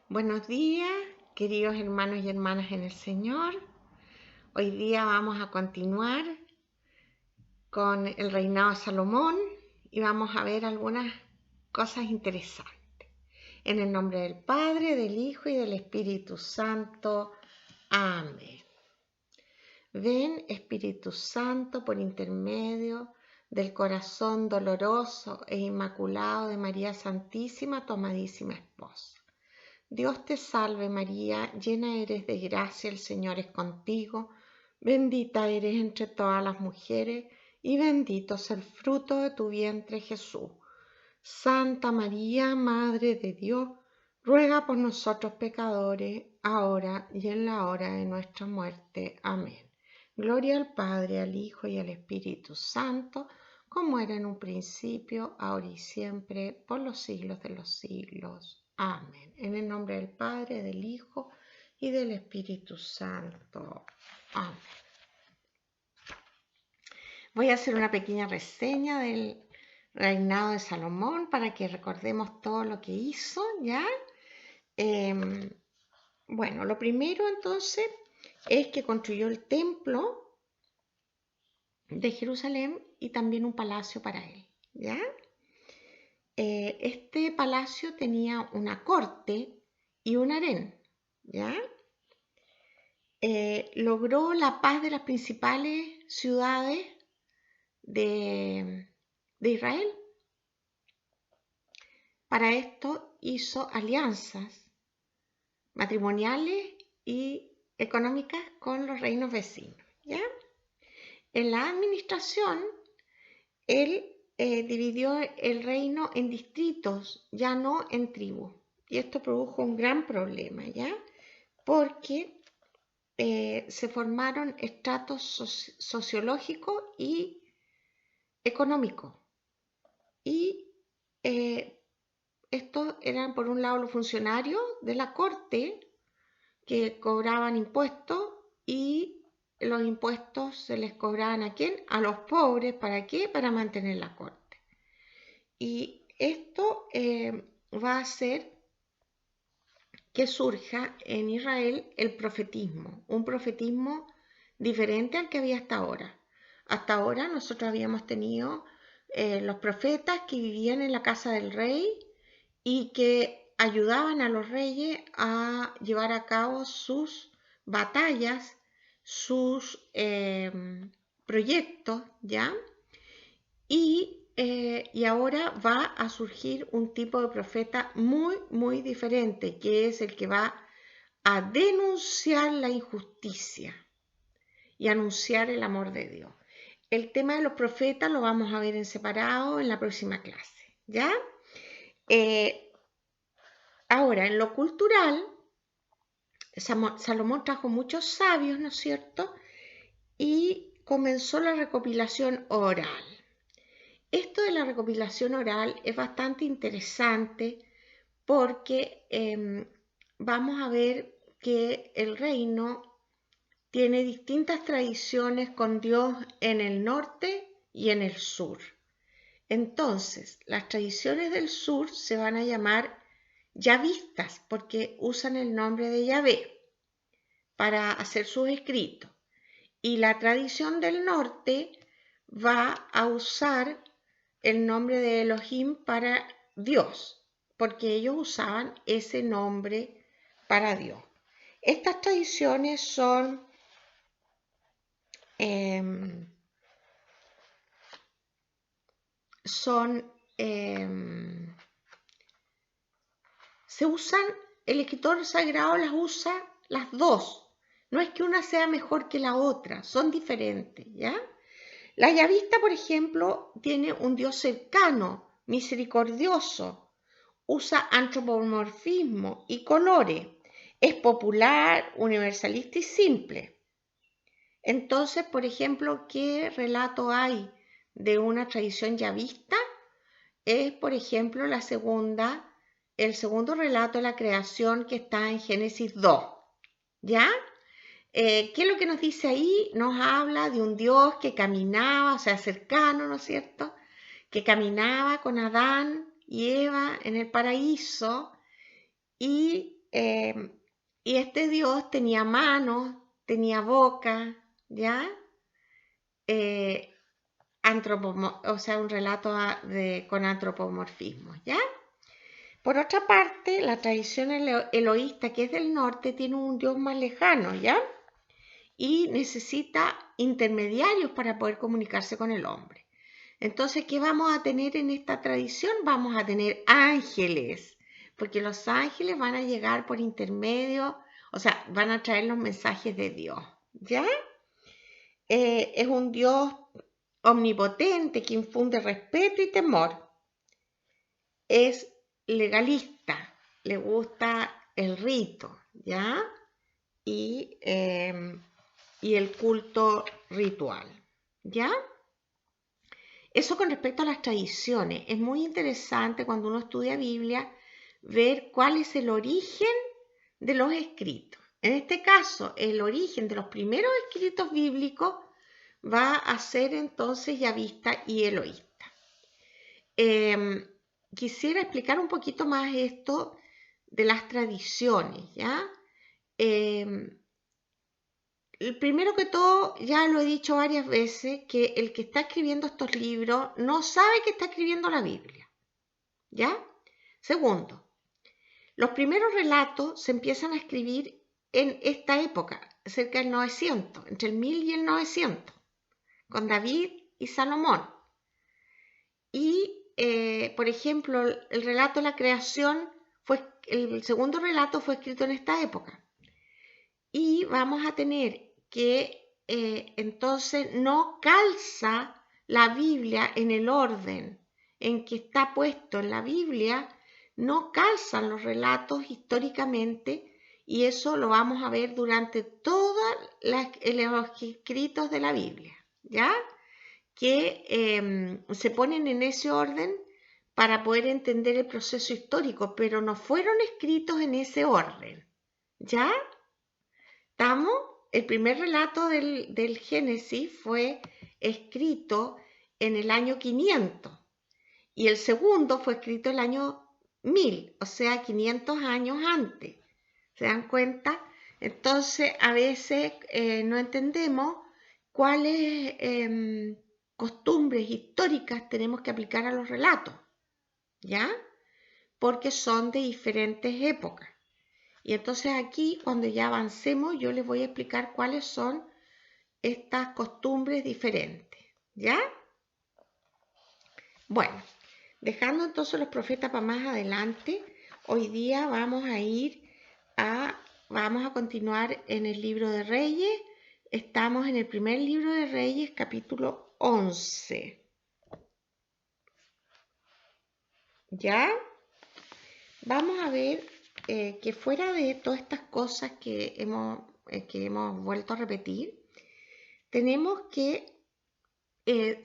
Buenos días, queridos hermanos y hermanas en el Señor. Hoy día vamos a continuar con el reinado de Salomón y vamos a ver algunas cosas interesantes. En el nombre del Padre, del Hijo y del Espíritu Santo. Amén. Ven, Espíritu Santo, por intermedio del corazón doloroso e inmaculado de María Santísima, tu amadísima esposa. Dios te salve María, llena eres de gracia, el Señor es contigo, bendita eres entre todas las mujeres y bendito es el fruto de tu vientre Jesús. Santa María, Madre de Dios, ruega por nosotros pecadores, ahora y en la hora de nuestra muerte. Amén. Gloria al Padre, al Hijo y al Espíritu Santo, como era en un principio, ahora y siempre, por los siglos de los siglos. Amén. En el nombre del Padre, del Hijo y del Espíritu Santo. Amén. Voy a hacer una pequeña reseña del reinado de Salomón para que recordemos todo lo que hizo, ¿ya? Bueno, lo primero entonces es que construyó el templo de Jerusalén y también un palacio para él, ¿ya? Este palacio tenía una corte y un harén, ¿ya? Logró la paz de las principales ciudades de Israel. Para esto hizo alianzas matrimoniales y económicas con los reinos vecinos, ¿ya? En la administración, él dividió el reino en distritos, ya no en tribus. Y esto produjo un gran problema, ¿ya? Porque se formaron estratos sociológicos y económicos. Y estos eran, por un lado, los funcionarios de la corte que cobraban impuestos y los impuestos se les cobraban ¿a quién? A los pobres. ¿Para qué? Para mantener la corte. Y esto va a hacer que surja en Israel el profetismo, un profetismo diferente al que había hasta ahora. Hasta ahora nosotros habíamos tenido los profetas que vivían en la casa del rey y que ayudaban a los reyes a llevar a cabo sus batallas, sus proyectos, ¿ya? Y ahora va a surgir un tipo de profeta muy, muy diferente, que es el que va a denunciar la injusticia y anunciar el amor de Dios. El tema de los profetas lo vamos a ver en separado en la próxima clase, ¿ya? Ahora, en lo cultural, Salomón trajo muchos sabios, ¿no es cierto? Y comenzó la recopilación oral. Esto de la recopilación oral es bastante interesante porque vamos a ver que el reino tiene distintas tradiciones con Dios en el norte y en el sur. Entonces, las tradiciones del sur se van a llamar yavistas porque usan el nombre de Yahvé para hacer sus escritos. Y la tradición del norte va a usar el nombre de Elohim para Dios, porque ellos usaban ese nombre para Dios. Estas tradiciones se usan, el escritor sagrado las usa las dos. No es que una sea mejor que la otra, son diferentes, ¿ya? La yavista, por ejemplo, tiene un Dios cercano, misericordioso, usa antropomorfismo y colores, es popular, universalista y simple. Entonces, por ejemplo, ¿qué relato hay de una tradición yavista? Es, por ejemplo, el segundo relato de la creación que está en Génesis 2, ¿ya? ¿Qué es lo que nos dice ahí? Nos habla de un Dios que caminaba, o sea, cercano, ¿no es cierto? Que caminaba con Adán y Eva en el paraíso y y este Dios tenía manos, tenía boca, ¿ya? O sea, un relato con antropomorfismo, ¿ya? Por otra parte, la tradición eloísta, que es del norte, tiene un Dios más lejano, ¿ya? Y necesita intermediarios para poder comunicarse con el hombre. Entonces, ¿qué vamos a tener en esta tradición? Vamos a tener ángeles, porque los ángeles van a llegar por intermedio, o sea, van a traer los mensajes de Dios, ¿ya? Es un Dios omnipotente que infunde respeto y temor. Es legalista, le gusta el rito, ¿ya? Y el culto ritual, ¿ya? Eso con respecto a las tradiciones. Es muy interesante cuando uno estudia Biblia ver cuál es el origen de los escritos. En este caso, el origen de los primeros escritos bíblicos va a ser entonces yavista y eloísta. Quisiera explicar un poquito más esto de las tradiciones, ¿ya? Primero que todo, ya lo he dicho varias veces, que el que está escribiendo estos libros no sabe que está escribiendo la Biblia, ¿ya? Segundo, los primeros relatos se empiezan a escribir en esta época, cerca del 900, entre el 1000 y el 900, con David y Salomón. Y, por ejemplo, el relato de la creación, el segundo relato fue escrito en esta época. Y vamos a tener que entonces no calza la Biblia en el orden en que está puesto en la Biblia, no calzan los relatos históricamente, y eso lo vamos a ver durante todos los escritos de la Biblia, ¿ya? Que se ponen en ese orden para poder entender el proceso histórico, pero no fueron escritos en ese orden, ¿ya? ¿Estamos? El primer relato del Génesis fue escrito en el año 500 y el segundo fue escrito el año 1000, o sea, 500 años antes. ¿Se dan cuenta? Entonces, a veces no entendemos cuáles costumbres históricas tenemos que aplicar a los relatos, ¿ya? Porque son de diferentes épocas. Y entonces aquí, cuando ya avancemos, yo les voy a explicar cuáles son estas costumbres diferentes, ¿ya? Bueno, dejando entonces los profetas para más adelante, hoy día vamos a continuar en el libro de Reyes. Estamos en el primer libro de Reyes, capítulo 11. ¿Ya? Vamos a ver que fuera de todas estas cosas que hemos vuelto a repetir, tenemos que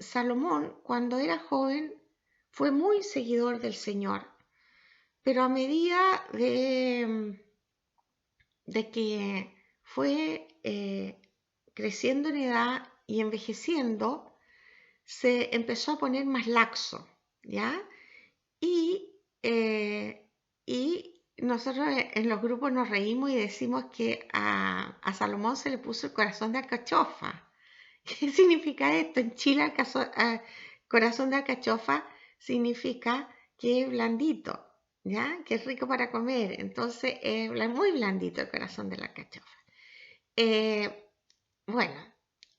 Salomón, cuando era joven, fue muy seguidor del Señor, pero a medida de que fue creciendo en edad y envejeciendo, se empezó a poner más laxo, ¿ya? Y nosotros en los grupos nos reímos y decimos que a Salomón se le puso el corazón de alcachofa. ¿Qué significa esto? En Chile, corazón de alcachofa significa que es blandito, ¿ya? Que es rico para comer. Entonces, es muy blandito el corazón de la alcachofa.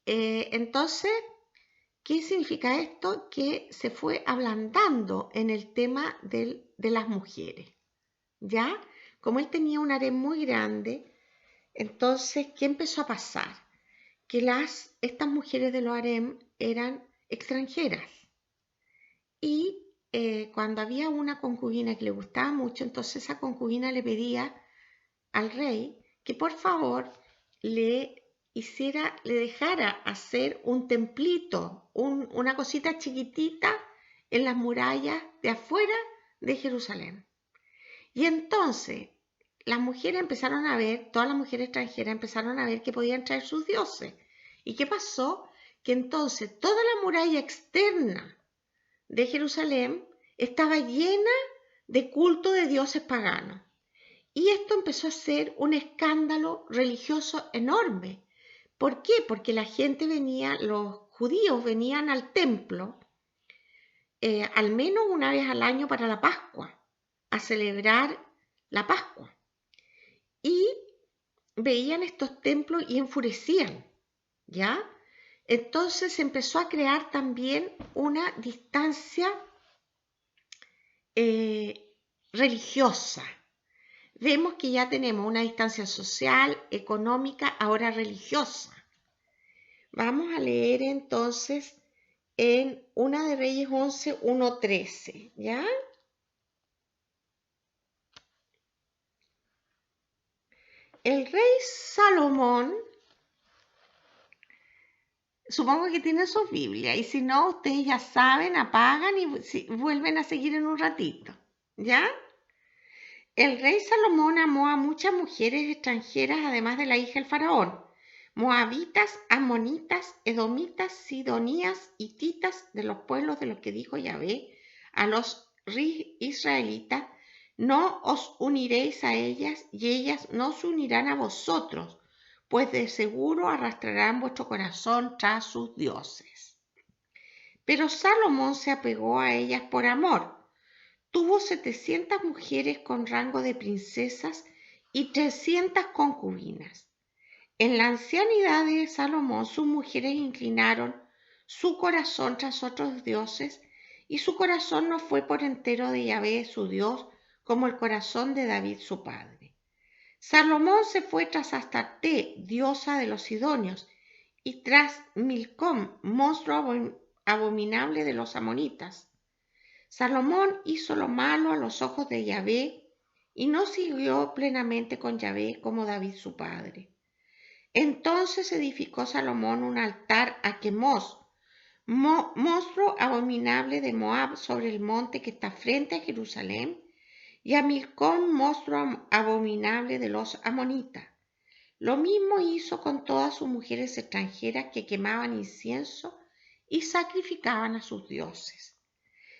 Entonces, ¿qué significa esto? Que se fue ablandando en el tema de las mujeres, ¿ya? Como él tenía un harén muy grande, entonces, ¿qué empezó a pasar? Que estas mujeres de los harem eran extranjeras. Y cuando había una concubina que le gustaba mucho, entonces esa concubina le pedía al rey que por favor le dejara hacer un templito, una cosita chiquitita en las murallas de afuera de Jerusalén. Y entonces las mujeres empezaron a ver, todas las mujeres extranjeras empezaron a ver que podían traer sus dioses. ¿Y qué pasó? Que entonces toda la muralla externa de Jerusalén estaba llena de culto de dioses paganos. Y esto empezó a ser un escándalo religioso enorme. ¿Por qué? Porque la gente venía, los judíos venían al templo al menos una vez al año para la Pascua, a celebrar la Pascua. Y veían estos templos y enfurecían, ¿ya? Entonces se empezó a crear también una distancia religiosa. Vemos que ya tenemos una distancia social, económica, ahora religiosa. Vamos a leer entonces en 1 de Reyes 11, 1:13, ¿ya? El rey Salomón, supongo que tiene su Biblia, y si no, ustedes ya saben, apagan y vuelven a seguir en un ratito, ¿ya? El rey Salomón amó a muchas mujeres extranjeras, además de la hija del faraón, moabitas, amonitas, edomitas, sidonías, hititas, de los pueblos de los que dijo Yahvé a los israelitas: no os uniréis a ellas, y ellas no se unirán a vosotros, pues de seguro arrastrarán vuestro corazón tras sus dioses. Pero Salomón se apegó a ellas por amor. Tuvo 700 mujeres con rango de princesas y 300 concubinas. En la ancianidad de Salomón, sus mujeres inclinaron su corazón tras otros dioses, y su corazón no fue por entero de Yahvé su Dios, como el corazón de David su padre. Salomón se fue tras Astarte, diosa de los sidonios, y tras Milcom, monstruo abominable de los amonitas. Salomón hizo lo malo a los ojos de Yahvé y no siguió plenamente con Yahvé como David su padre. Entonces edificó Salomón un altar a Quemos, monstruo abominable de Moab, sobre el monte que está frente a Jerusalén, y a Milcom, monstruo abominable de los amonitas. Lo mismo hizo con todas sus mujeres extranjeras que quemaban incienso y sacrificaban a sus dioses.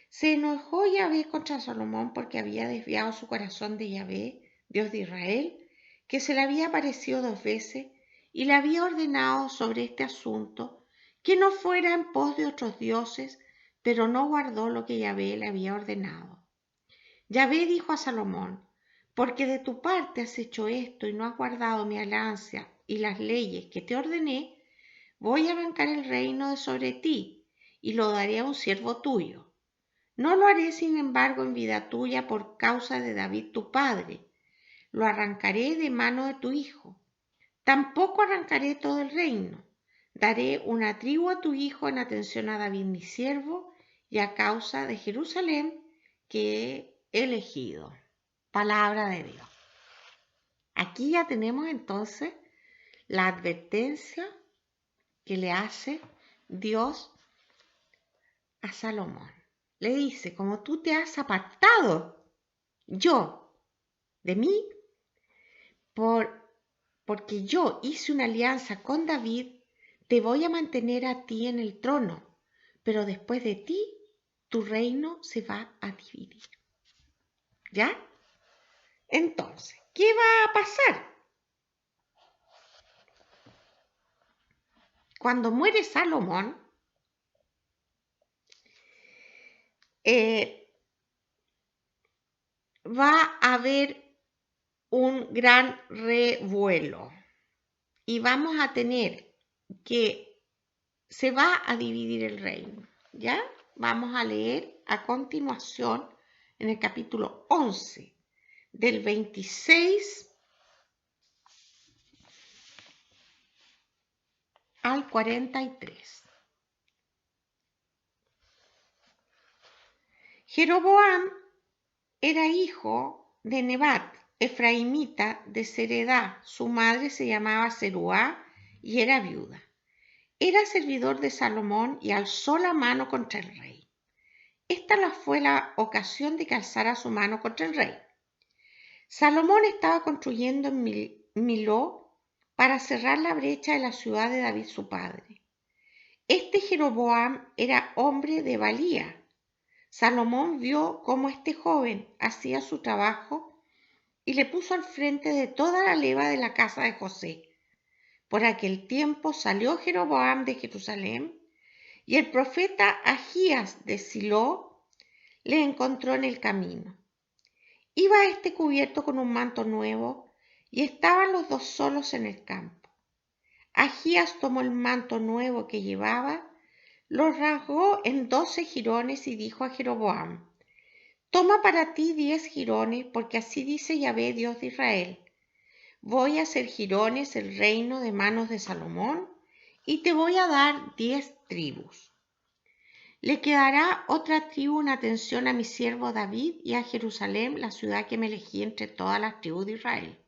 Se enojó Yahvé contra Salomón porque había desviado su corazón de Yahvé, Dios de Israel, que se le había aparecido 2 veces, y le había ordenado sobre este asunto que no fuera en pos de otros dioses, pero no guardó lo que Yahvé le había ordenado. Yahvé dijo a Salomón: porque de tu parte has hecho esto y no has guardado mi alianza y las leyes que te ordené, voy a arrancar el reino de sobre ti y lo daré a un siervo tuyo. No lo haré, sin embargo, en vida tuya por causa de David tu padre. Lo arrancaré de mano de tu hijo. Tampoco arrancaré todo el reino. Daré una tribu a tu hijo en atención a David mi siervo y a causa de Jerusalén que he elegido. Palabra de Dios. Aquí ya tenemos entonces la advertencia que le hace Dios a Salomón. Le dice: como tú te has apartado de mí, porque yo hice una alianza con David, te voy a mantener a ti en el trono, pero después de ti, tu reino se va a dividir. ¿Ya? Entonces, ¿qué va a pasar? Cuando muere Salomón, va a haber un gran revuelo y vamos a tener que se va a dividir el reino, ¿ya? Vamos a leer a continuación en el capítulo 11, del 26 al 43. Jeroboam era hijo de Nebat, efraimita de Seredá. Su madre se llamaba Zeruá y era viuda. Era servidor de Salomón y alzó la mano contra el rey. Esta fue la ocasión de que alzara su mano contra el rey. Salomón estaba construyendo en Miló para cerrar la brecha de la ciudad de David su padre. Este Jeroboam era hombre de valía. Salomón vio cómo este joven hacía su trabajo y le puso al frente de toda la leva de la casa de José. Por aquel tiempo salió Jeroboam de Jerusalén, y el profeta Ahías de Silo le encontró en el camino. Iba cubierto con un manto nuevo, y estaban los dos solos en el campo. Ahías tomó el manto nuevo que llevaba, lo rasgó en 12 jirones y dijo a Jeroboam: Toma para ti 10 jirones, porque así dice Yahvé, Dios de Israel: Voy a hacer jirones el reino de manos de Salomón, y te voy a dar 10 tribus. Le quedará otra tribu en atención a mi siervo David y a Jerusalén, la ciudad que me elegí entre todas las tribus de Israel.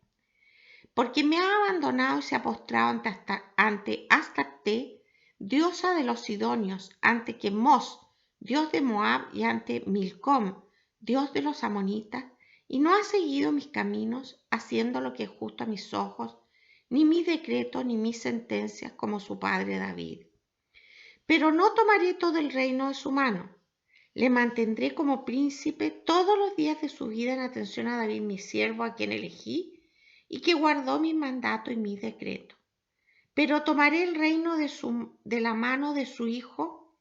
Porque me ha abandonado y se ha postrado ante Astarte, diosa de los sidonios, ante Quemos, dios de Moab, y ante Milcom, dios de los amonitas, y no ha seguido mis caminos, haciendo lo que es justo a mis ojos, ni mis decretos ni mis sentencias, como su padre David. Pero no tomaré todo el reino de su mano. Le mantendré como príncipe todos los días de su vida en atención a David, mi siervo, a quien elegí, y que guardó mis mandatos y mis decretos. Pero tomaré el reino de la mano de su hijo,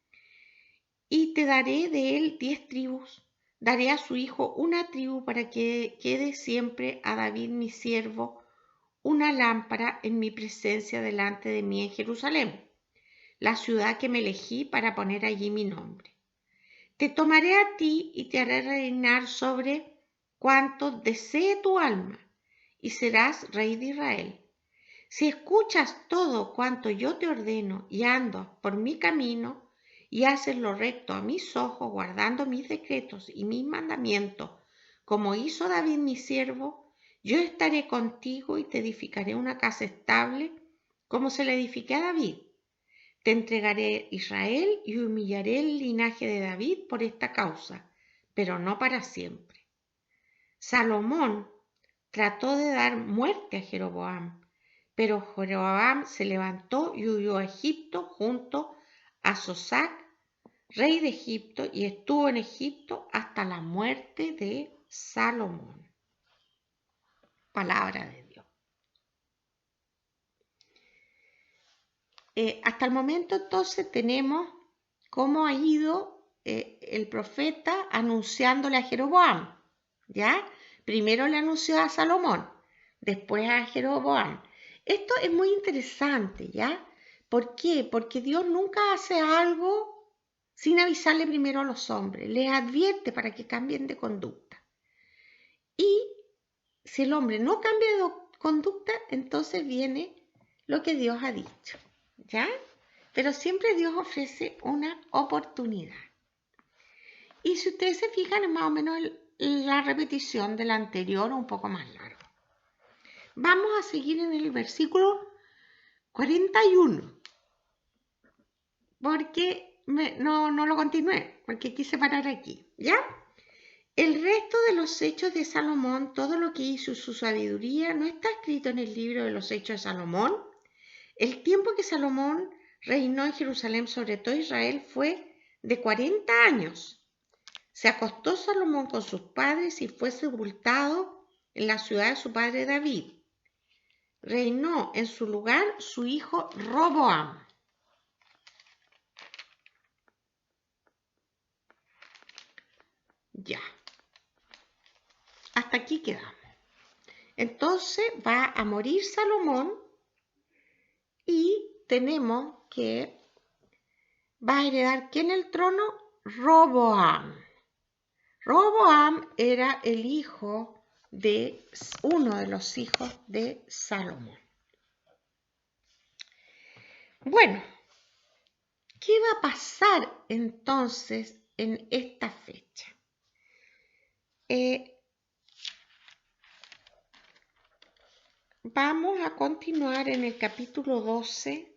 y te daré de él 10 tribus. Daré a su hijo una tribu para que quede siempre a David, mi siervo, una lámpara en mi presencia delante de mí en Jerusalén, la ciudad que me elegí para poner allí mi nombre. Te tomaré a ti y te haré reinar sobre cuanto desee tu alma, y serás rey de Israel. Si escuchas todo cuanto yo te ordeno y andas por mi camino y haces lo recto a mis ojos, guardando mis decretos y mis mandamientos, como hizo David mi siervo, yo estaré contigo y te edificaré una casa estable, como se le edifiqué a David. Te entregaré Israel y humillaré el linaje de David por esta causa, pero no para siempre. Salomón trató de dar muerte a Jeroboam, pero Jeroboam se levantó y huyó a Egipto junto a Sosac, rey de Egipto, y estuvo en Egipto hasta la muerte de Salomón. Palabra de Dios. Hasta el momento entonces tenemos cómo ha ido el profeta anunciándole a Jeroboam, ¿ya? Primero le anunció a Salomón, después a Jeroboam. Esto es muy interesante, ¿ya? ¿Por qué? Porque Dios nunca hace algo sin avisarle primero a los hombres, les advierte para que cambien de conducta. Y si el hombre no cambia de conducta, entonces viene lo que Dios ha dicho, ¿ya? Pero siempre Dios ofrece una oportunidad. Y si ustedes se fijan, es más o menos la repetición del anterior, un poco más largo. Vamos a seguir en el versículo 41, porque no lo continué, porque quise parar aquí, ¿ya? El resto de los hechos de Salomón, todo lo que hizo, su sabiduría, ¿no está escrito en el libro de los hechos de Salomón? El tiempo que Salomón reinó en Jerusalén sobre todo Israel fue de 40 años. Se acostó Salomón con sus padres y fue sepultado en la ciudad de su padre David. Reinó en su lugar su hijo Roboam. Ya. Hasta aquí quedamos. Entonces va a morir Salomón y tenemos que va a heredar ¿quién el trono? Roboam. Roboam era el hijo de uno de los hijos de Salomón. Bueno, ¿qué va a pasar entonces en esta fecha? Vamos a continuar en el capítulo 12,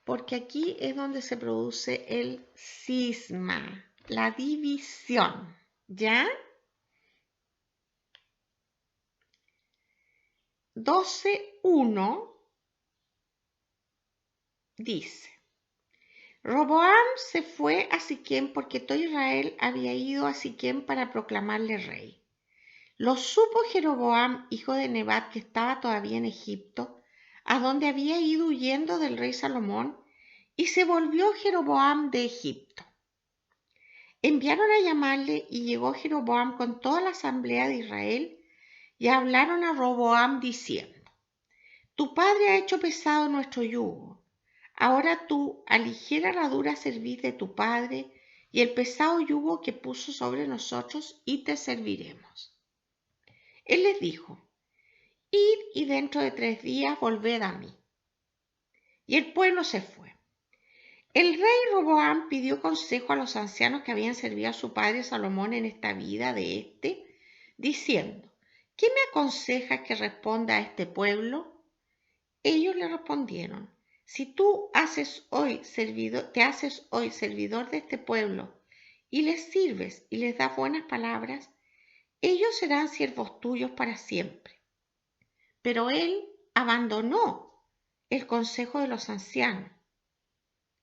porque aquí es donde se produce el cisma, la división, ¿ya? 12:1 dice: Roboam se fue a Siquem porque todo Israel había ido a Siquem para proclamarle rey. Lo supo Jeroboam, hijo de Nebat, que estaba todavía en Egipto, a donde había ido huyendo del rey Salomón, y se volvió Jeroboam de Egipto. Enviaron a llamarle y llegó Jeroboam con toda la asamblea de Israel y hablaron a Roboam diciendo: Tu padre ha hecho pesado nuestro yugo. Ahora tú aligera la dura cerviz de tu padre y el pesado yugo que puso sobre nosotros y te serviremos. Él les dijo: Id y dentro de 3 días volved a mí. Y el pueblo se fue. El rey Roboam pidió consejo a los ancianos que habían servido a su padre Salomón en esta vida de éste, diciendo: ¿Qué me aconsejas que responda a este pueblo? Ellos le respondieron: Si tú te haces hoy servidor de este pueblo y les sirves y les das buenas palabras, ellos serán siervos tuyos para siempre. Pero él abandonó el consejo de los ancianos,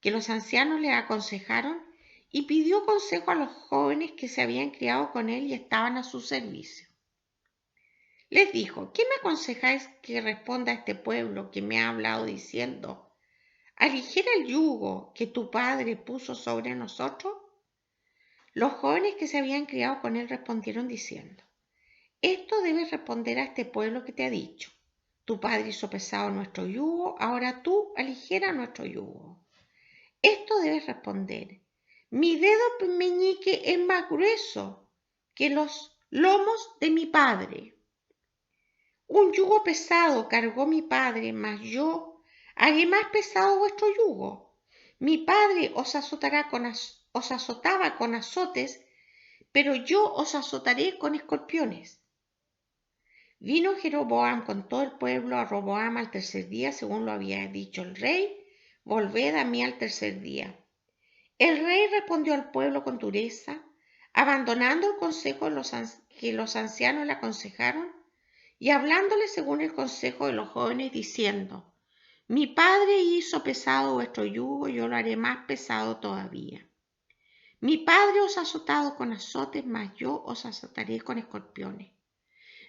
que los ancianos le aconsejaron, y pidió consejo a los jóvenes que se habían criado con él y estaban a su servicio. Les dijo: ¿Qué me aconsejáis que responda a este pueblo que me ha hablado diciendo: ¿Aligera el yugo que tu padre puso sobre nosotros? Los jóvenes que se habían criado con él respondieron diciendo: Esto debes responder a este pueblo que te ha dicho: Tu padre hizo pesado nuestro yugo, ahora tú aligera nuestro yugo. Esto debes responder: Mi dedo meñique es más grueso que los lomos de mi padre. Un yugo pesado cargó mi padre, mas yo haré más pesado vuestro yugo. Mi padre os azotaba con azotes, pero yo os azotaré con escorpiones. Vino Jeroboam con todo el pueblo a Roboam al 3er día, según lo había dicho el rey: Volved a mí al 3er día. El rey respondió al pueblo con dureza, abandonando el consejo que los ancianos le aconsejaron, y hablándole según el consejo de los jóvenes, diciendo: Mi padre hizo pesado vuestro yugo, yo lo haré más pesado todavía. Mi padre os ha azotado con azotes, mas yo os azotaré con escorpiones.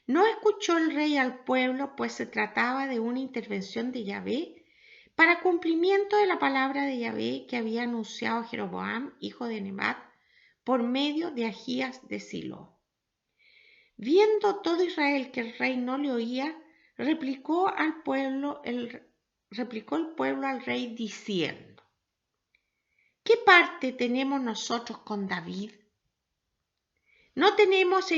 No escuchó el rey al pueblo, pues se trataba de una intervención de Yahvé para cumplimiento de la palabra de Yahvé que había anunciado Jeroboam, hijo de Nebat, por medio de Ahías de Silo. Viendo todo Israel que el rey no le oía, replicó el pueblo al rey diciendo: ¿Qué parte tenemos nosotros con David? No tenemos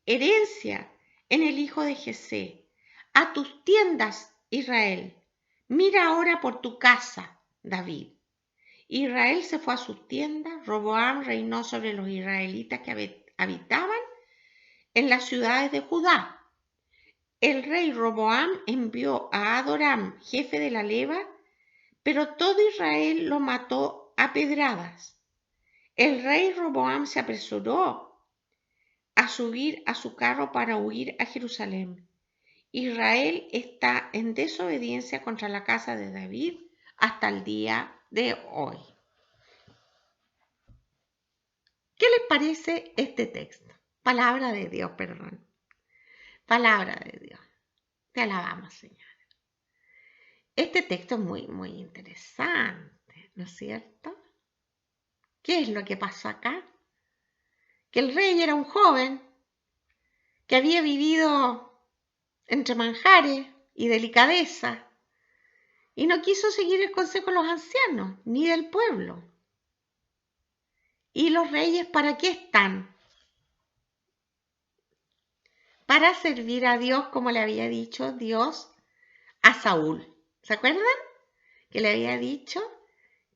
herencia en el hijo de Jesé. A tus tiendas, Israel. Mira ahora por tu casa, David. Israel se fue a sus tiendas. Roboam reinó sobre los israelitas que habitaban en las ciudades de Judá. El rey Roboam envió a Adoram, jefe de la leva, pero todo Israel lo mató a pedradas. El rey Roboam se apresuró a subir a su carro para huir a Jerusalén. Israel está en desobediencia contra la casa de David hasta el día de hoy. ¿Qué les parece este texto? Palabra de Dios, perdón. Palabra de Dios. Te alabamos, Señor. Este texto es muy, muy interesante, ¿no es cierto? ¿Qué es lo que pasó acá? Que el rey era un joven que había vivido entre manjares y delicadeza y no quiso seguir el consejo de los ancianos ni del pueblo. ¿Y los reyes para qué están? Para servir a Dios, como le había dicho Dios a Saúl. ¿Se acuerdan? Que le había dicho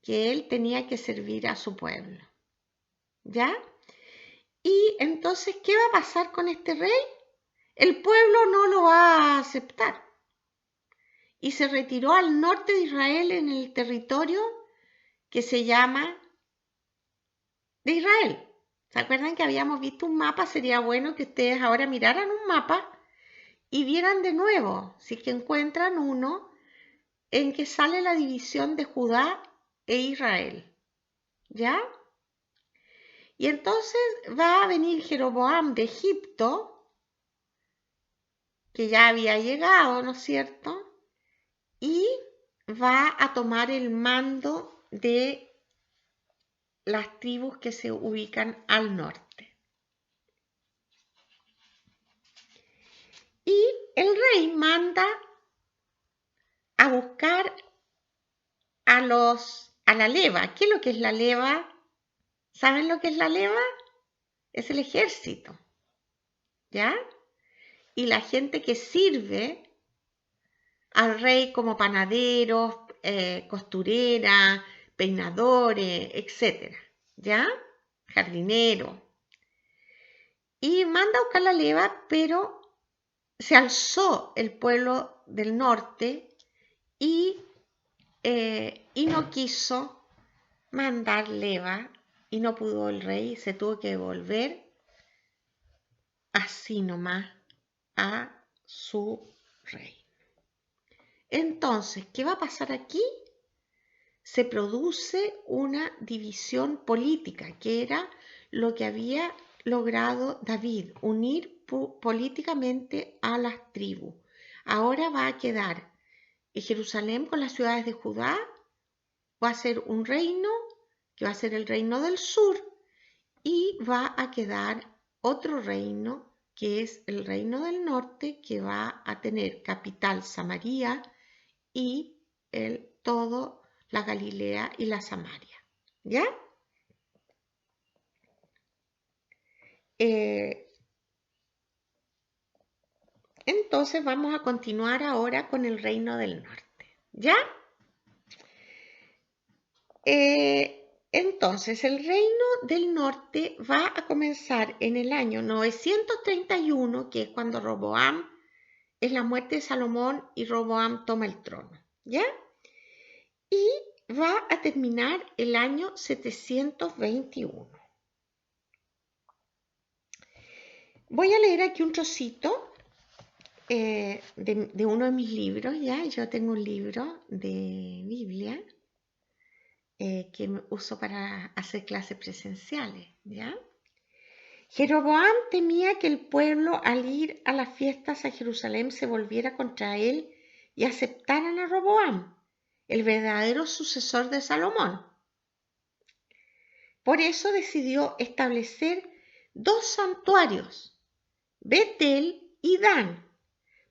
que él tenía que servir a su pueblo. ¿Ya? Y entonces, ¿qué va a pasar con este rey? El pueblo no lo va a aceptar. Y se retiró al norte de Israel, en el territorio que se llama de Israel. ¿Se acuerdan que habíamos visto un mapa? Sería bueno que ustedes ahora miraran un mapa y vieran de nuevo, si es que encuentran uno en que sale la división de Judá e Israel. ¿Ya? Y entonces va a venir Jeroboam de Egipto que ya había llegado, ¿no es cierto? Y va a tomar el mando de las tribus que se ubican al norte. Y el rey manda a buscar a la leva. ¿Qué es lo que es la leva? ¿Saben lo que es la leva? Es el ejército, ¿ya? Y la gente que sirve al rey como panaderos, costureras, peinadores, etc., ¿ya? Jardineros. Y manda a buscar la leva, pero se alzó el pueblo del norte y no quiso mandar leva y no pudo el rey, se tuvo que devolver así nomás a su rey. Entonces, ¿qué va a pasar aquí? Se produce una división política, que era lo que había logrado David, unir políticamente a las tribus. Ahora va a quedar Jerusalén con las ciudades de Judá, va a ser un reino, que va a ser el reino del sur, y va a quedar otro reino, que es el reino del norte, que va a tener capital Samaria y todo la Galilea y la Samaria. ¿Ya? Entonces vamos a continuar ahora con el reino del norte. ¿Ya? Entonces el reino del norte va a comenzar en el año 931, que es cuando Roboam, es la muerte de Salomón y Roboam toma el trono. ¿Ya? Y va a terminar el año 721. Voy a leer aquí un trocito de uno de mis libros, ¿ya? Yo tengo un libro de Biblia que uso para hacer clases presenciales, ¿ya? Jeroboam temía que el pueblo al ir a las fiestas a Jerusalén se volviera contra él y aceptaran a Roboam, el verdadero sucesor de Salomón. Por eso decidió establecer dos santuarios, Betel y Dan,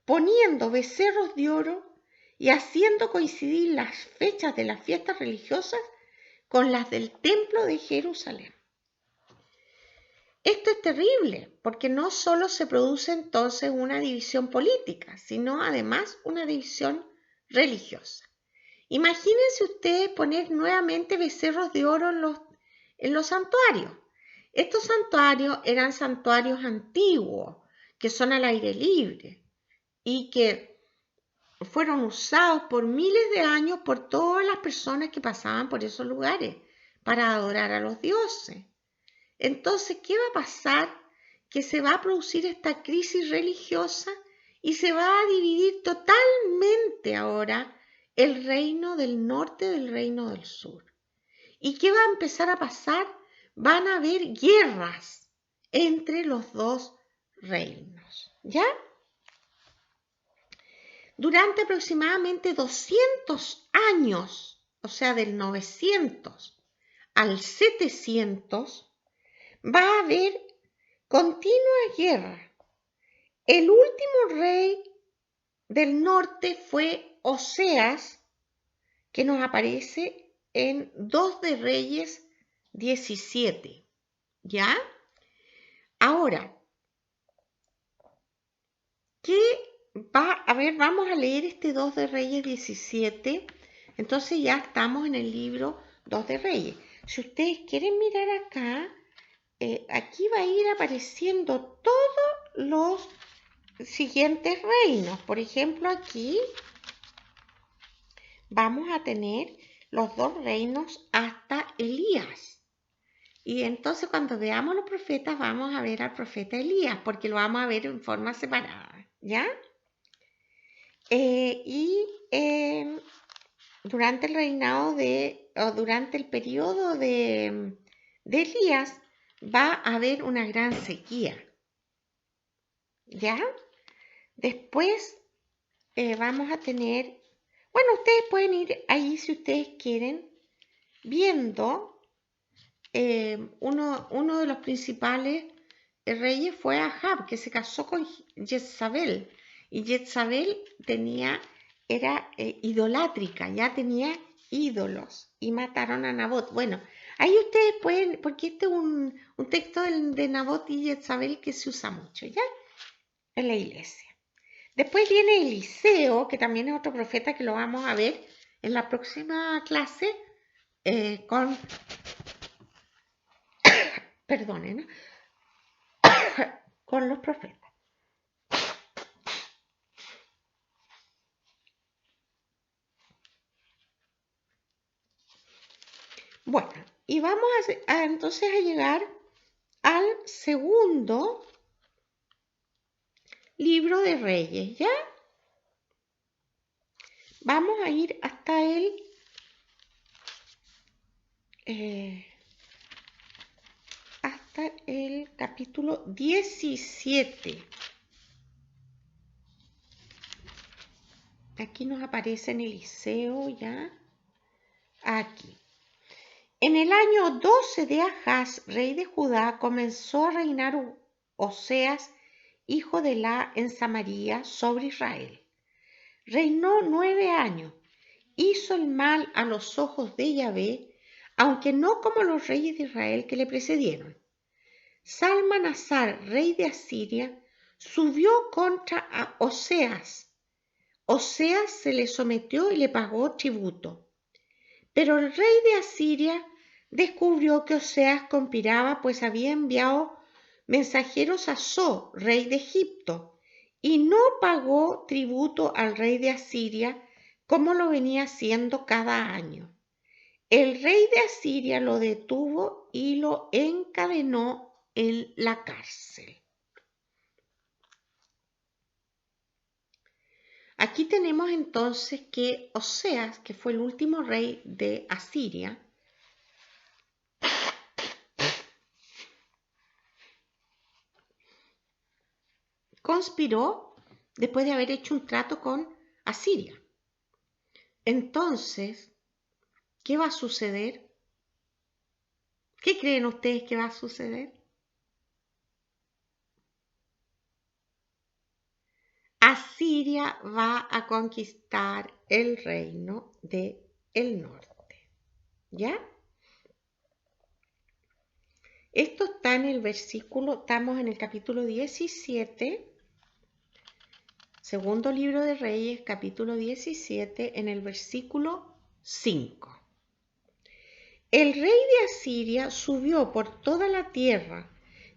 poniendo becerros de oro y haciendo coincidir las fechas de las fiestas religiosas con las del templo de Jerusalén. Esto es terrible, porque no solo se produce entonces una división política, sino además una división religiosa. Imagínense ustedes poner nuevamente becerros de oro en los santuarios. Estos santuarios eran santuarios antiguos, que son al aire libre y que fueron usados por miles de años por todas las personas que pasaban por esos lugares para adorar a los dioses. Entonces, ¿qué va a pasar? Que se va a producir esta crisis religiosa y se va a dividir totalmente ahora el reino del norte del reino del sur. ¿Y qué va a empezar a pasar? Van a haber guerras entre los dos reinos, ¿ya? Durante aproximadamente 200 años, o sea, del 900 al 700, va a haber continua guerra. El último rey del norte fue Oseas, que nos aparece en 2 de Reyes 17, ¿ya? Ahora, ¿qué va a ver? Vamos a leer este 2 de Reyes 17. Entonces ya estamos en el libro 2 de Reyes. Si ustedes quieren mirar acá, aquí va a ir apareciendo todos los siguientes reinos. Por ejemplo, aquí vamos a tener los 2 reinos hasta Elías. Y entonces cuando veamos los profetas vamos a ver al profeta Elías, porque lo vamos a ver en forma separada, ¿ya? Durante el reinado durante el periodo de Elías va a haber una gran sequía, ¿ya? Después vamos a tener, bueno, ustedes pueden ir ahí si ustedes quieren, viendo uno de los principales reyes fue Ahab, que se casó con Jezabel. Y Jezabel era idolátrica, ya tenía ídolos y mataron a Nabot. Bueno, ahí ustedes pueden, porque este es un texto de Nabot y Jezabel que se usa mucho, ¿ya? En la iglesia. Después viene Eliseo, que también es otro profeta que lo vamos a ver en la próxima clase con, perdonen, con los profetas. Bueno, y vamos entonces a llegar al segundo libro de Reyes, ¿ya? Vamos a ir hasta el capítulo 17. Aquí nos aparece en Eliseo, ¿ya? Aquí. En el año 12 de Ahaz, rey de Judá, comenzó a reinar Oseas, hijo de Elá, en Samaria, sobre Israel. Reinó 9 años, hizo el mal a los ojos de Yahvé, aunque no como los reyes de Israel que le precedieron. Salmanasar, rey de Asiria, subió contra Oseas. Oseas se le sometió y le pagó tributo. Pero el rey de Asiria descubrió que Oseas conspiraba, pues había enviado mensajeros a So, rey de Egipto, y no pagó tributo al rey de Asiria como lo venía haciendo cada año. El rey de Asiria lo detuvo y lo encadenó en la cárcel. Aquí tenemos entonces que Oseas, que fue el último rey de Asiria, conspiró después de haber hecho un trato con Asiria. Entonces, ¿qué va a suceder? ¿Qué creen ustedes que va a suceder? Asiria va a conquistar el reino del norte. ¿Ya? Esto está en el versículo, estamos en el capítulo 17, segundo libro de Reyes, capítulo 17, en el versículo 5. El rey de Asiria subió por toda la tierra,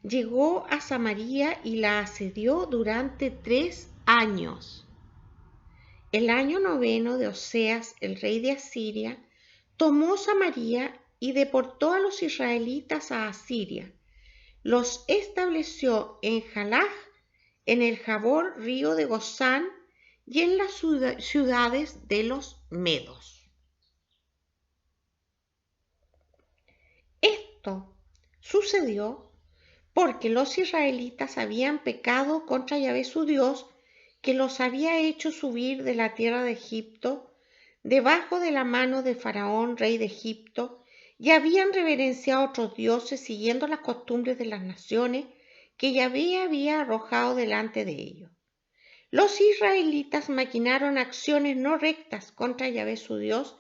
llegó a Samaria y la asedió durante 3 años. El año 9 de Oseas, el rey de Asiria, tomó Samaria y deportó a los israelitas a Asiria. Los estableció en Jalaj, en el Jabor, río de Gozán, y en las ciudades de los medos. Esto sucedió porque los israelitas habían pecado contra Yahvé su Dios, que los había hecho subir de la tierra de Egipto, debajo de la mano de Faraón, rey de Egipto, y habían reverenciado a otros dioses siguiendo las costumbres de las naciones que Yahvé había arrojado delante de ellos. Los israelitas maquinaron acciones no rectas contra Yahvé su Dios.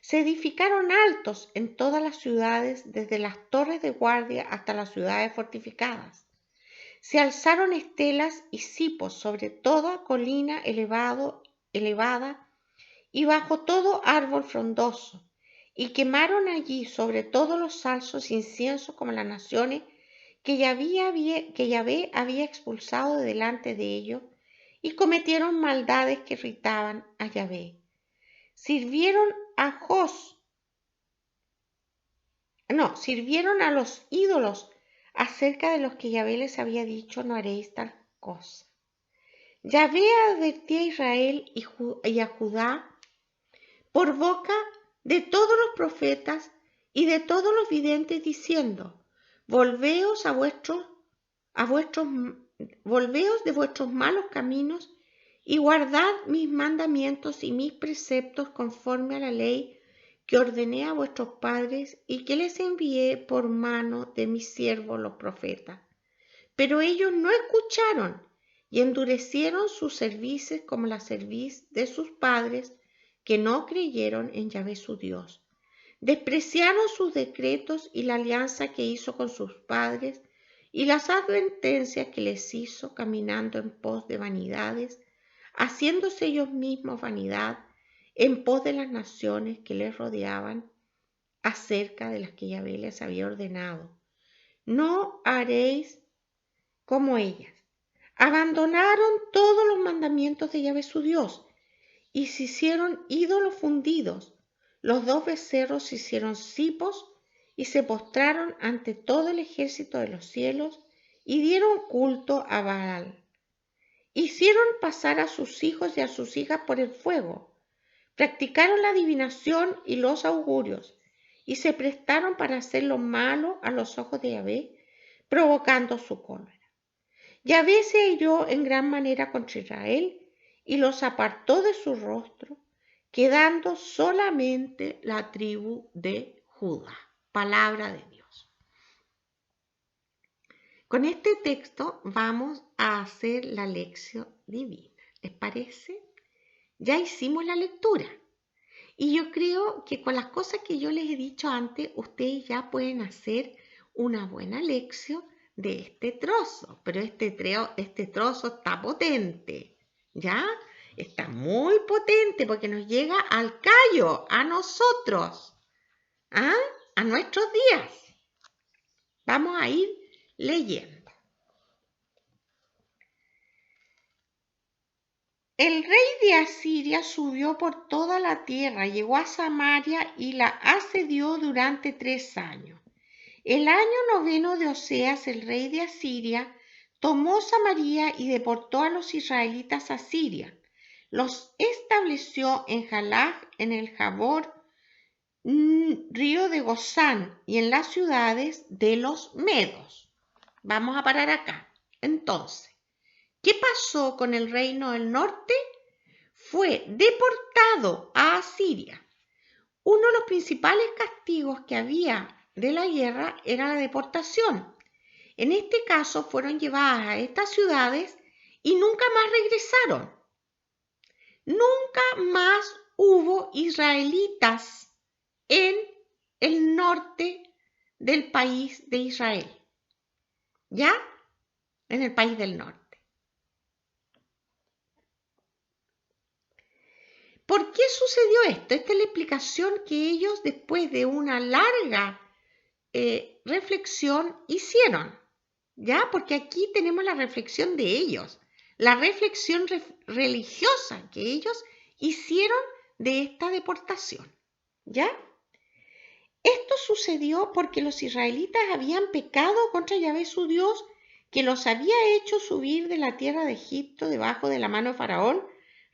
Se edificaron altos en todas las ciudades, desde las torres de guardia hasta las ciudades fortificadas. Se alzaron estelas y cipos sobre toda colina elevada y bajo todo árbol frondoso, y quemaron allí sobre todos los altos incienso como las naciones que Yahvé había expulsado de delante de ellos, y cometieron maldades que irritaban a Yahvé. Sirvieron a los ídolos acerca de los que Yahvé les había dicho: no haréis tal cosa. Yahvé advertía a Israel y a Judá por boca de todos los profetas y de todos los videntes, diciendo: volveos de vuestros malos caminos y guardad mis mandamientos y mis preceptos conforme a la ley que ordené a vuestros padres y que les envié por mano de mis siervos los profetas. Pero ellos no escucharon y endurecieron sus cervices como la cerviz de sus padres, que no creyeron en Yahvé su Dios. Despreciaron sus decretos y la alianza que hizo con sus padres y las advertencias que les hizo, caminando en pos de vanidades, haciéndose ellos mismos vanidad en pos de las naciones que les rodeaban, acerca de las que Yahvé les había ordenado. No haréis como ellas. Abandonaron todos los mandamientos de Yahvé su Dios y se hicieron ídolos fundidos. Los 2 becerros se hicieron cipos y se postraron ante todo el ejército de los cielos y dieron culto a Baal. Hicieron pasar a sus hijos y a sus hijas por el fuego. Practicaron la adivinación y los augurios y se prestaron para hacer lo malo a los ojos de Yahvé, provocando su cólera. Yahvé se airó en gran manera contra Israel y los apartó de su rostro, quedando solamente la tribu de Judá. Palabra de Dios. Con este texto vamos a hacer la lección divina. ¿Les parece? Ya hicimos la lectura. Y yo creo que con las cosas que yo les he dicho antes, ustedes ya pueden hacer una buena lección de este trozo. Pero este trozo está potente, ¿ya? Está muy potente porque nos llega al callo, a nosotros, ¿ah? A nuestros días. Vamos a ir leyendo. El rey de Asiria subió por toda la tierra, llegó a Samaria y la asedió durante 3 años. El año 9 de Oseas, el rey de Asiria, tomó Samaria y deportó a los israelitas a Siria. Los estableció en Jalaj, en el Jabor, río de Gozán, y en las ciudades de los medos. Vamos a parar acá. Entonces, ¿qué pasó con el reino del norte? Fue deportado a Asiria. Uno de los principales castigos que había de la guerra era la deportación. En este caso fueron llevadas a estas ciudades y nunca más regresaron. Nunca más hubo israelitas en el norte del país de Israel. ¿Ya? En el país del norte. ¿Por qué sucedió esto? Esta es la explicación que ellos, después de una larga reflexión, hicieron. ¿Ya? Porque aquí tenemos la reflexión de ellos, la reflexión religiosa que ellos hicieron de esta deportación. ¿Ya? Esto sucedió porque los israelitas habían pecado contra Yahvé su Dios, que los había hecho subir de la tierra de Egipto debajo de la mano de Faraón,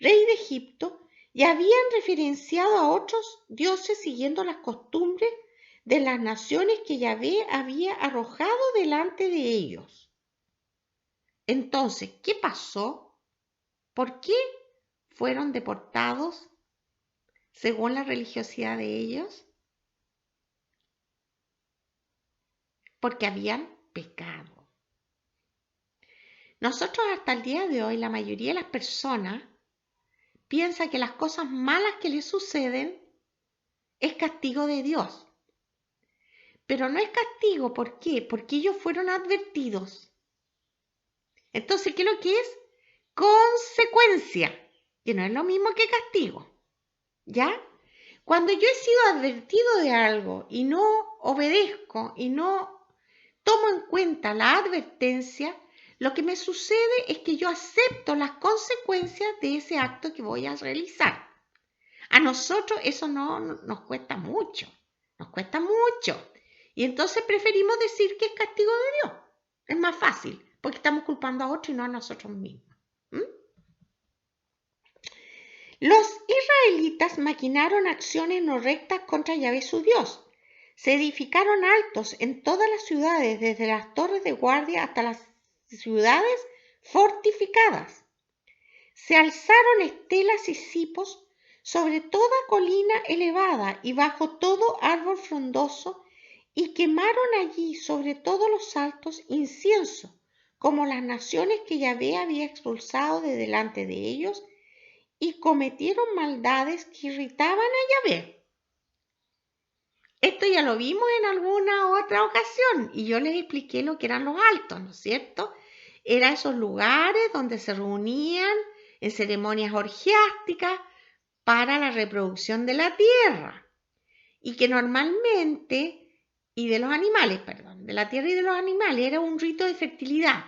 rey de Egipto, y habían referenciado a otros dioses siguiendo las costumbres de las naciones que Yahvé había arrojado delante de ellos. Entonces, ¿qué pasó? ¿Por qué fueron deportados según la religiosidad de ellos? Porque habían pecado. Nosotros hasta el día de hoy, la mayoría de las personas piensa que las cosas malas que les suceden es castigo de Dios. Pero no es castigo, ¿por qué? Porque ellos fueron advertidos. Entonces, ¿qué es lo que es? Consecuencia, que no es lo mismo que castigo. ¿Ya? Cuando yo he sido advertido de algo y no obedezco y no tomo en cuenta la advertencia, lo que me sucede es que yo acepto las consecuencias de ese acto que voy a realizar. A nosotros eso no nos cuesta mucho, Y entonces preferimos decir que es castigo de Dios. Es más fácil, porque estamos culpando a otro y no a nosotros mismos. Los israelitas maquinaron acciones no rectas contra Yahvé su Dios. Se edificaron altos en todas las ciudades, desde las torres de guardia hasta las ciudades fortificadas. Se alzaron estelas y cipos sobre toda colina elevada y bajo todo árbol frondoso, y quemaron allí sobre todos los altos incienso, como las naciones que Yahvé había expulsado de delante de ellos, y cometieron maldades que irritaban a Yahvé. Esto ya lo vimos en alguna otra ocasión y yo les expliqué lo que eran los altos, ¿no es cierto? Eran esos lugares donde se reunían en ceremonias orgiásticas para la reproducción de la tierra y que normalmente, y de los animales, perdón, de la tierra y de los animales, era un rito de fertilidad.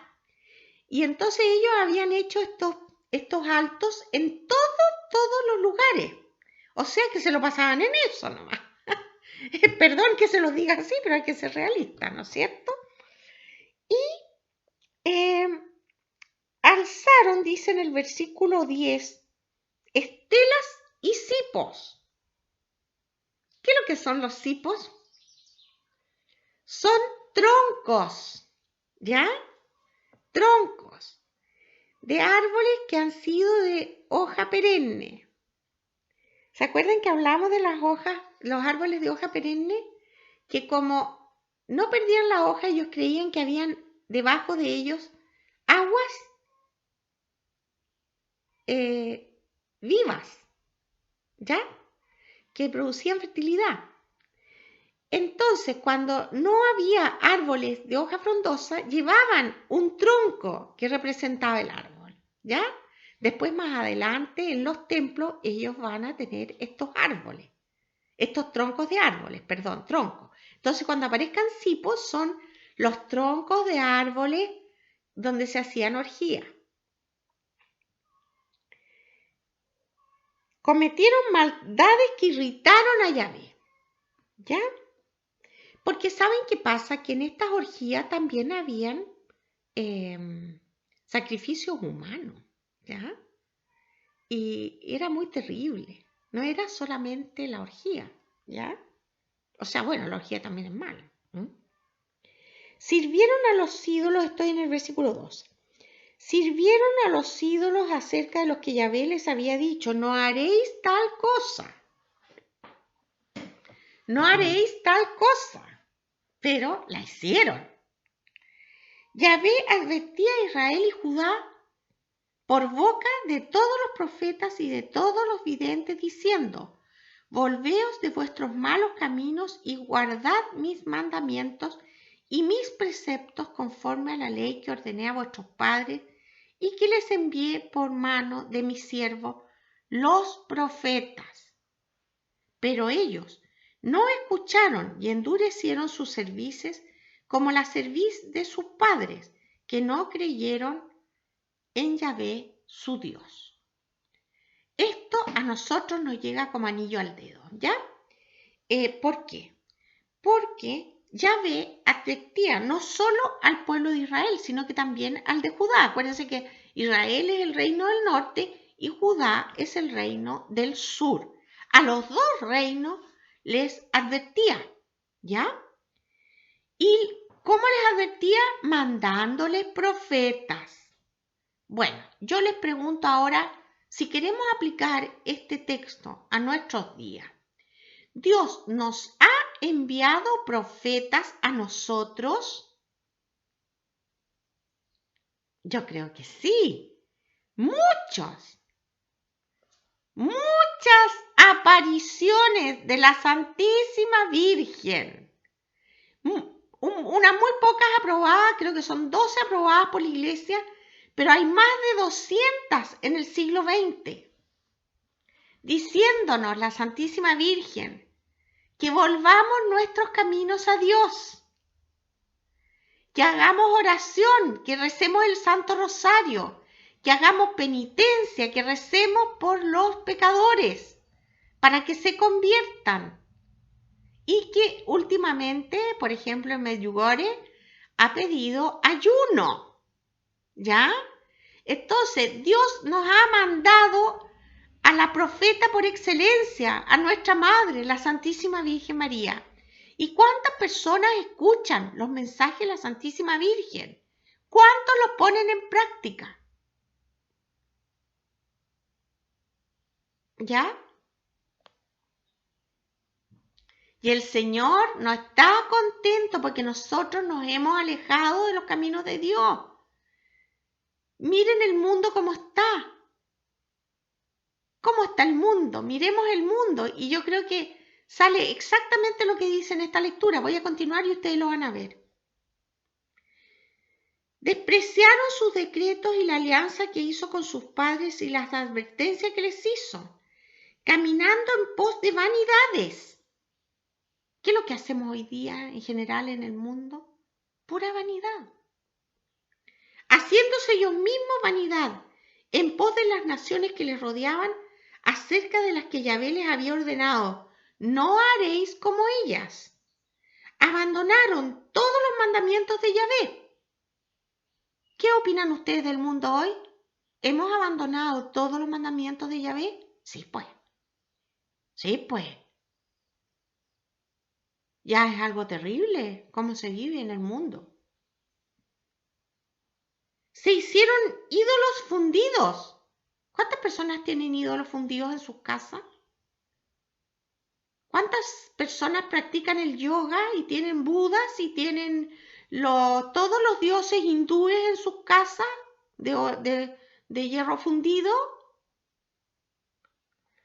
Y entonces ellos habían hecho estos altos en todos los lugares. O sea que se lo pasaban en eso nomás. Perdón que se los diga así, pero hay que ser realista, ¿no es cierto? Y alzaron, dice en el versículo 10, estelas y cipos. ¿Qué es lo que son los cipos? Son troncos, ¿ya? Troncos de árboles que han sido de hoja perenne. ¿Se acuerdan que hablamos de las hojas, los árboles de hoja perenne? Que como no perdían la hoja, ellos creían que habían debajo de ellos aguas vivas, ¿ya? Que producían fertilidad. Entonces, cuando no había árboles de hoja frondosa, llevaban un tronco que representaba el árbol, ¿ya? Después, más adelante, en los templos, ellos van a tener estos árboles, estos troncos de árboles, perdón, troncos. Entonces, cuando aparezcan cipos, son los troncos de árboles donde se hacían orgías. Cometieron maldades que irritaron a Yahvé, ¿ya? Porque ¿saben qué pasa? Que en estas orgías también habían sacrificios humanos, ¿ya? Y era muy terrible. No era solamente la orgía, ¿ya? O sea, bueno, la orgía también es mala. Sirvieron a los ídolos, estoy en el versículo 2. Sirvieron a los ídolos acerca de los que Yahvé les había dicho, no haréis tal cosa. No haréis tal cosa. Pero la hicieron. Yahvé advertía a Israel y Judá por boca de todos los profetas y de todos los videntes, diciendo, volveos de vuestros malos caminos y guardad mis mandamientos y mis preceptos conforme a la ley que ordené a vuestros padres y que les envié por mano de mis siervos, los profetas. Pero ellos no escucharon y endurecieron sus cervices como la cerviz de sus padres, que no creyeron en Yahvé, su Dios. Esto a nosotros nos llega como anillo al dedo, ¿ya? ¿Por qué? Porque Yahvé advertía no solo al pueblo de Israel, sino que también al de Judá. Acuérdense que Israel es el reino del norte y Judá es el reino del sur. A los dos reinos les advertía, ¿ya? ¿Y cómo les advertía? Mandándoles profetas. Bueno, yo les pregunto ahora, si queremos aplicar este texto a nuestros días, ¿Dios nos ha enviado profetas a nosotros? Yo creo que sí, muchas apariciones de la Santísima Virgen. Unas muy pocas aprobadas, creo que son 12 aprobadas por la Iglesia, pero hay más de 200 en el siglo XX, diciéndonos la Santísima Virgen que volvamos nuestros caminos a Dios, que hagamos oración, que recemos el Santo Rosario, que hagamos penitencia, que recemos por los pecadores para que se conviertan. Y que últimamente, por ejemplo, en Medjugorje ha pedido ayuno, ¿ya? Entonces, Dios nos ha mandado a la profeta por excelencia, a nuestra Madre, la Santísima Virgen María. ¿Y cuántas personas escuchan los mensajes de la Santísima Virgen? ¿Cuántos los ponen en práctica? ¿Ya? Y el Señor no está contento porque nosotros nos hemos alejado de los caminos de Dios. Miren el mundo como está. ¿Cómo está el mundo? Miremos el mundo. Y yo creo que sale exactamente lo que dice en esta lectura. Voy a continuar y ustedes lo van a ver. Despreciaron sus decretos y la alianza que hizo con sus padres y las advertencias que les hizo, caminando en pos de vanidades. ¿Qué es lo que hacemos hoy día en general en el mundo? Pura vanidad. Haciéndose ellos mismos vanidad en pos de las naciones que les rodeaban, acerca de las que Yahvé les había ordenado, no haréis como ellas. Abandonaron todos los mandamientos de Yahvé. ¿Qué opinan ustedes del mundo hoy? ¿Hemos abandonado todos los mandamientos de Yahvé? Sí, pues. Sí, pues. Ya es algo terrible cómo se vive en el mundo. Se hicieron ídolos fundidos. ¿Cuántas personas tienen ídolos fundidos en sus casas? ¿Cuántas personas practican el yoga y tienen budas y tienen todos los dioses hindúes en sus casas de hierro fundido?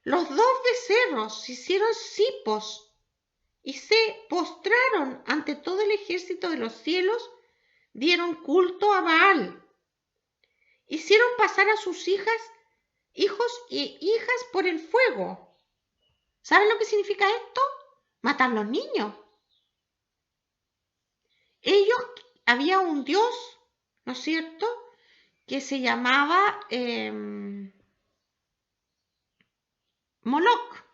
Los dos becerros se hicieron cipos y se postraron ante todo el ejército de los cielos, dieron culto a Baal. Hicieron pasar a sus hijos y hijas por el fuego. ¿Saben lo que significa esto? Matar a los niños. Había un dios, ¿no es cierto?, que se llamaba Moloch,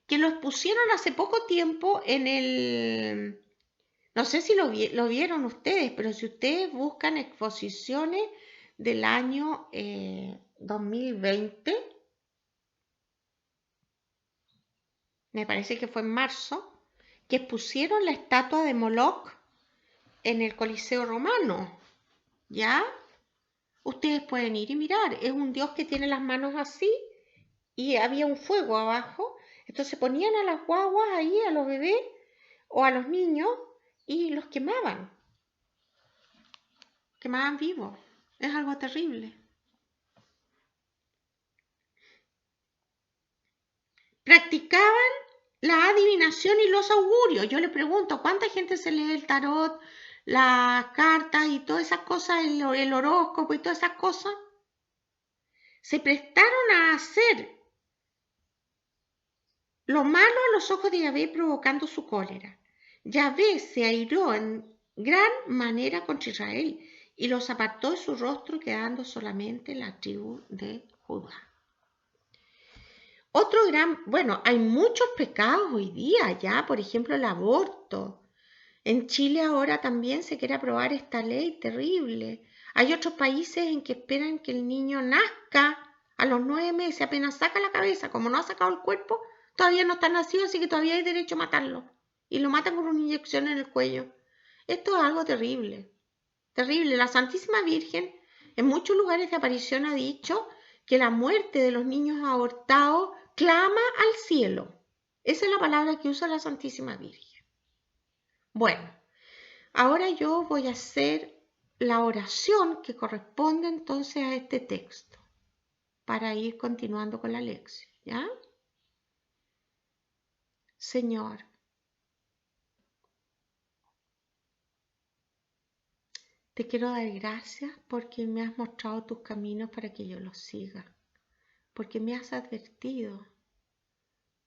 que los pusieron hace poco tiempo no sé si lo vieron ustedes, pero si ustedes buscan exposiciones del año 2020, me parece que fue en marzo, que pusieron la estatua de Moloch en el Coliseo Romano, ¿ya? Ustedes pueden ir y mirar, es un dios que tiene las manos así y había un fuego abajo, entonces ponían a las guaguas ahí, a los bebés o a los niños y los quemaban vivos, es algo terrible. Practicaban la adivinación y los augurios. Yo le pregunto, ¿cuánta gente se lee el tarot, las cartas y todas esas cosas, el horóscopo y todas esas cosas? Se prestaron a hacer lo malo a los ojos de Yahvé, provocando su cólera. Yahvé se airó en gran manera contra Israel y los apartó de su rostro, quedando solamente la tribu de Judá. Hay muchos pecados hoy día ya, por ejemplo el aborto. En Chile ahora también se quiere aprobar esta ley terrible. Hay otros países en que esperan que el niño nazca a los 9 meses, apenas saca la cabeza, como no ha sacado el cuerpo, todavía no está nacido, así que todavía hay derecho a matarlo. Y lo matan con una inyección en el cuello. Esto es algo terrible, terrible. La Santísima Virgen en muchos lugares de aparición ha dicho que la muerte de los niños abortados clama al cielo. Esa es la palabra que usa la Santísima Virgen. Bueno, ahora yo voy a hacer la oración que corresponde entonces a este texto para ir continuando con la lección, ¿ya? Señor, te quiero dar gracias porque me has mostrado tus caminos para que yo los siga, porque me has advertido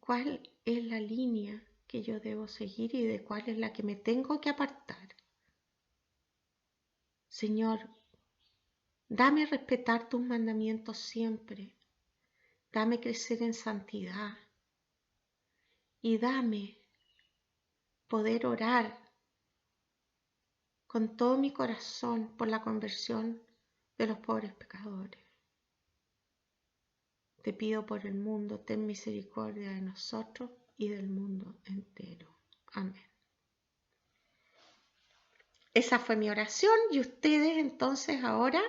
cuál es la línea que yo debo seguir y de cuál es la que me tengo que apartar. Señor, dame respetar tus mandamientos siempre, dame crecer en santidad y dame poder orar con todo mi corazón por la conversión de los pobres pecadores. Te pido por el mundo, ten misericordia de nosotros y del mundo entero. Amén. Esa fue mi oración y ustedes entonces ahora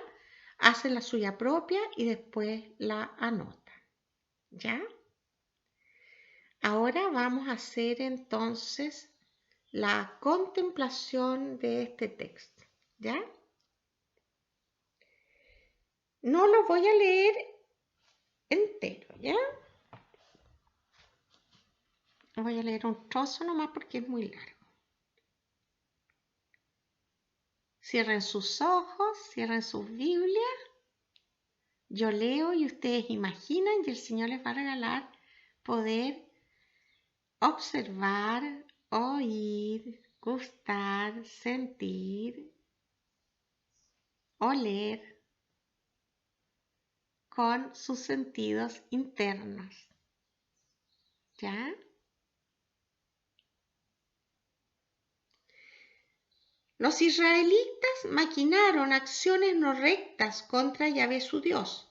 hacen la suya propia y después la anotan. ¿Ya? Ahora vamos a hacer entonces la contemplación de este texto, ¿ya? No lo voy a leer entero, ¿ya? Voy a leer un trozo nomás porque es muy largo. Cierren sus ojos, cierren sus Biblias. Yo leo y ustedes imaginan y el Señor les va a regalar poder observar, oír, gustar, sentir, oler con sus sentidos internos. ¿Ya? Los israelitas maquinaron acciones no rectas contra Yahvé su Dios.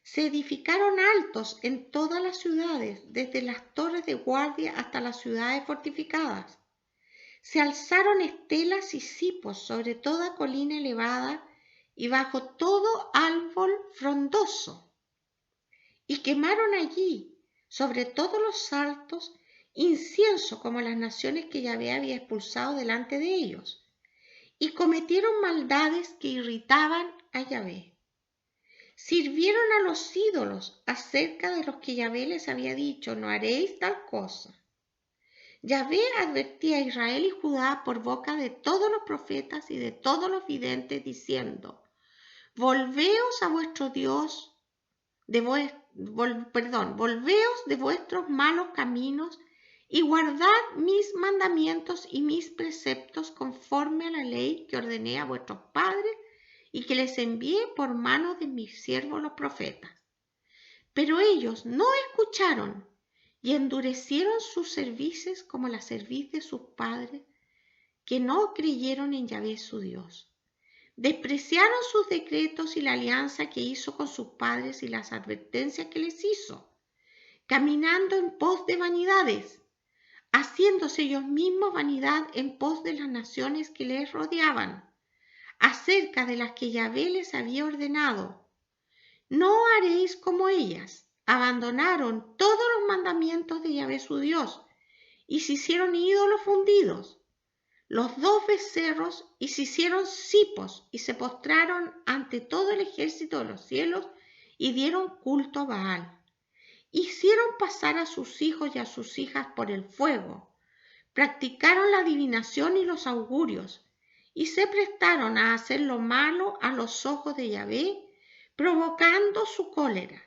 Se edificaron altos en todas las ciudades, desde las torres de guardia hasta las ciudades fortificadas. Se alzaron estelas y cipos sobre toda colina elevada y bajo todo árbol frondoso. Y quemaron allí, sobre todos los altos, incienso como las naciones que Yahvé había expulsado delante de ellos. Y cometieron maldades que irritaban a Yahvé. Sirvieron a los ídolos acerca de los que Yahvé les había dicho, no haréis tal cosa. Yahvé advertía a Israel y Judá por boca de todos los profetas y de todos los videntes, diciendo, volveos a vuestro Dios, volveos de vuestros malos caminos y guardad mis mandamientos y mis preceptos conforme a la ley que ordené a vuestros padres y que les envié por mano de mis siervos los profetas. Pero ellos no escucharon y endurecieron sus cervices como la cerviz de sus padres, que no creyeron en Yahvé su Dios. Despreciaron sus decretos y la alianza que hizo con sus padres y las advertencias que les hizo, caminando en pos de vanidades, haciéndose ellos mismos vanidad en pos de las naciones que les rodeaban, acerca de las que Yahvé les había ordenado. No haréis como ellas. Abandonaron todos los mandamientos de Yahvé su Dios y se hicieron ídolos fundidos, los 2 becerros, y se hicieron cipos y se postraron ante todo el ejército de los cielos y dieron culto a Baal. Hicieron pasar a sus hijos y a sus hijas por el fuego, practicaron la adivinación y los augurios, y se prestaron a hacer lo malo a los ojos de Yahvé, provocando su cólera.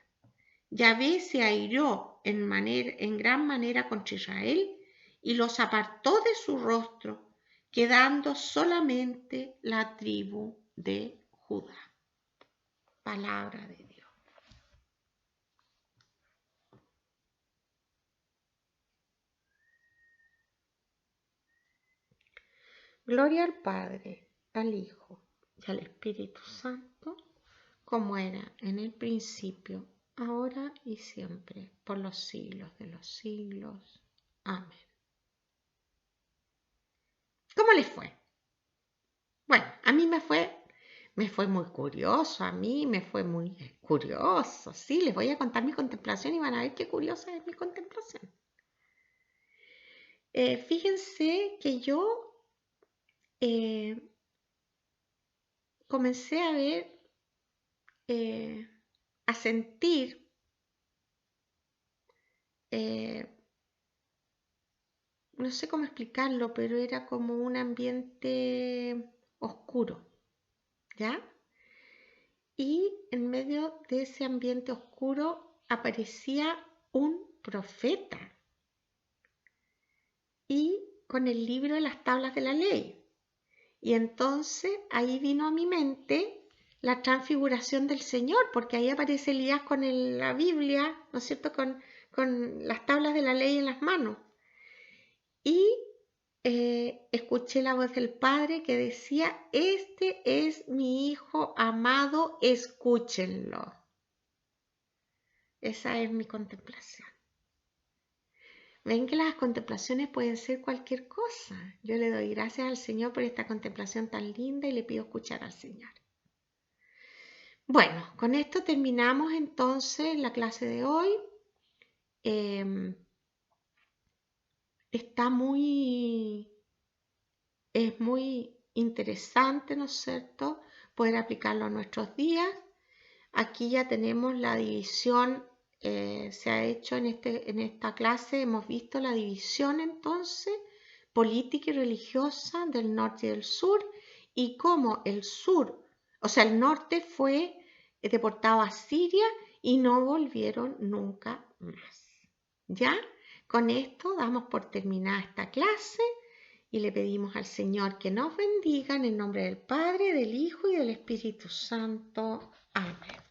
Yahvé se airó en gran manera contra Israel y los apartó de su rostro, quedando solamente la tribu de Judá. Palabra de Dios. Gloria al Padre, al Hijo y al Espíritu Santo, como era en el principio, ahora y siempre, por los siglos de los siglos. Amén. ¿Cómo les fue? Bueno, a mí me fue muy curioso, a mí me fue muy curioso. Sí, les voy a contar mi contemplación y van a ver qué curiosa es mi contemplación. Fíjense que yo comencé a ver, a sentir no sé cómo explicarlo, pero era como un ambiente oscuro, ¿ya? Y en medio de ese ambiente oscuro aparecía un profeta y con el libro de las tablas de la ley. Y entonces ahí vino a mi mente la transfiguración del Señor, porque ahí aparece Elías con la Biblia, ¿no es cierto?, con las tablas de la ley en las manos. Y escuché la voz del Padre que decía, este es mi Hijo amado, escúchenlo. Esa es mi contemplación. Ven que las contemplaciones pueden ser cualquier cosa. Yo le doy gracias al Señor por esta contemplación tan linda y le pido escuchar al Señor. Bueno, con esto terminamos entonces la clase de hoy. está es muy interesante, ¿no es cierto?, poder aplicarlo a nuestros días. Aquí ya tenemos la división, se ha hecho en esta clase, hemos visto la división entonces política y religiosa del norte y del sur, y cómo el sur, o sea, el norte fue deportado a Siria y no volvieron nunca más. ¿Ya? Con esto damos por terminada esta clase y le pedimos al Señor que nos bendiga en el nombre del Padre, del Hijo y del Espíritu Santo. Amén.